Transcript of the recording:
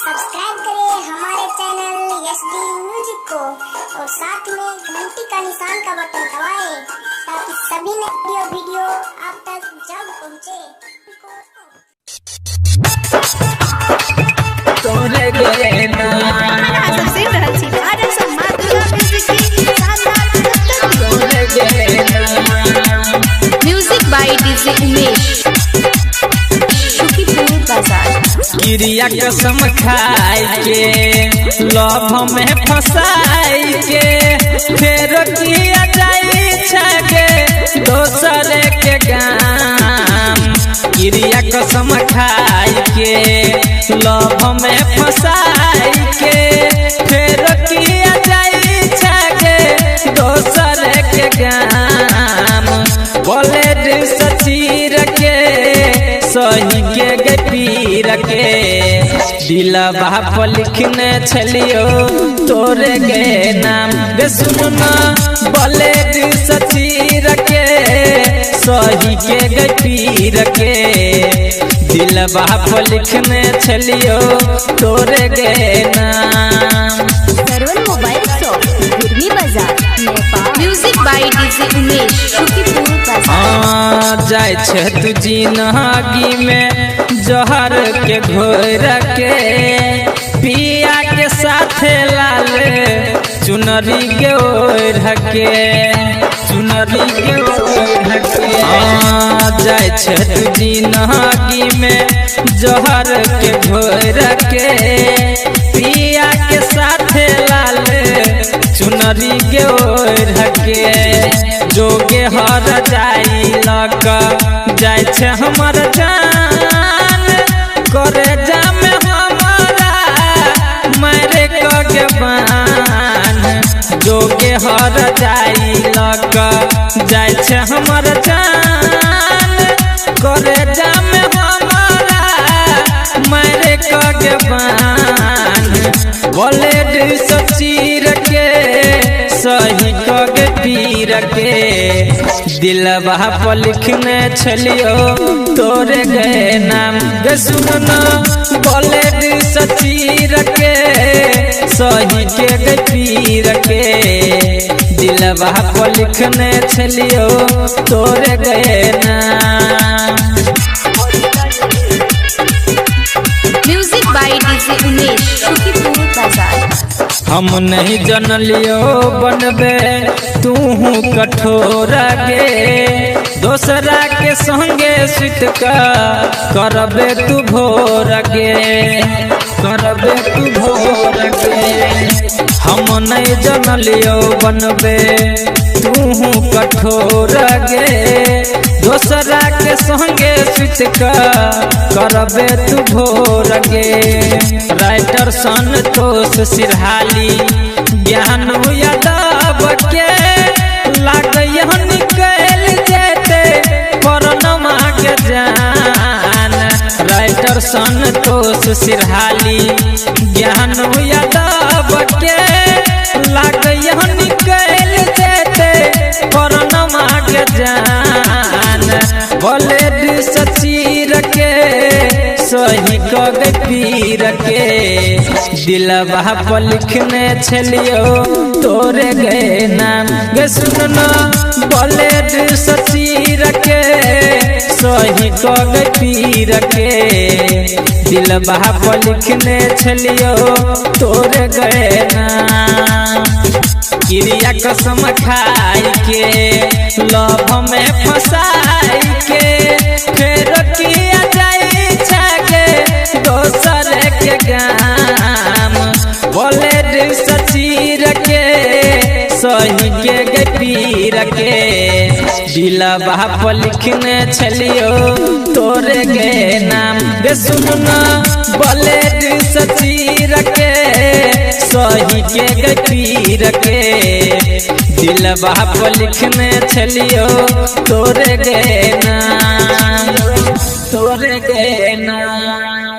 Subscribe करें हमारे channel SD music को और साथ में घंटी का निशान का बटन दबाएं ताकि सभी नए वीडियो आप तक जल्द पहुंचे। तोरे गए ना सबसे रहल छी आज सम्मान दुर्गा म्यूजिक की शानदार तोरे गए ना music by DJ Umesh Shukipur बाजार। गिरिया कसम खाई के लव में फसाई के फेर किया जाई छगे दोसर के गाम। गिरिया कसम खाई के लव में फसाई के फेर किया जाई छगे दोसर के गाम। बोले दिल सचीर के सही के गपीर के दिलवा पर लिखने छलियो तोरे गे नाम गे सुनना। बोले दिल सचीर के सही के गपीर के दिलवा पर लिखने छलियो तोरे गे नाम। सरवन मोबाइल शॉप गुरमी बाजार Nepal. Music by DJ Umesh Shukipur बाजार। जाय छे तू जिंदगी में जहर के घोर के पिया के साथे लाल चुनरी के ओढ़ के चुनरी के ओढ़ के जाय छे तू जिंदगी में जहर के घोर के पिया के साथे लाल चुनरी के ओढ़ के जोगे हर जाई लक जाय छे हमर जान करे जामे हमारा मारे के बान। जोगे हर जाई लक जाय छे हमर जान करे जामे हमारा मारे के बान। बोले दिल सचीर के सही के पीर के दिलवा पर लिखने छलियो तोरे गए नाम गे सुनना। बोले दिल सचीर के सही के पीर के दिलवा पर लिखने छलियो तोरे गए नाम। Music by DJ Umesh Shukipur बाजार। हम नहीं जनलियो बनबे तू कठोर गे दोसरा के संगे सुत करबे तू भोर गे करबे तू भोर गे। हम नहीं जनलियो बनबे तू कठोर गे दोसरा के संगे सुत करबे तू भोर गे। राइटर संतोष सिरहाली ज्ञान यादव के लागय निकल जेते परनमा के जान। राइटर संतोष सिरहाली ज्ञान यादव के लागय निकल जेते परनमा के जान। बोले दिल सचीर के सही के पीर के दिलवा पर लिखने छलियो तोरे गए नाम गे सुनना। बोले दिल सचीर के सही के पीर के दिलवा पर लिखने छलियो तोरे गए नाम। गिरिया कसम खाई के लव में फसाई के फेर किया जाई छगे दोसर के गाम। बोले दिल सचीर के सही के पीर के दिलवा पर लिखने छलियो तोरे गे नाम गे सुनना। बोले दिल सचीर के सही के पीर के दिलवा पर लिखने छलियो तोरे गे नाम तोरे गे नाम।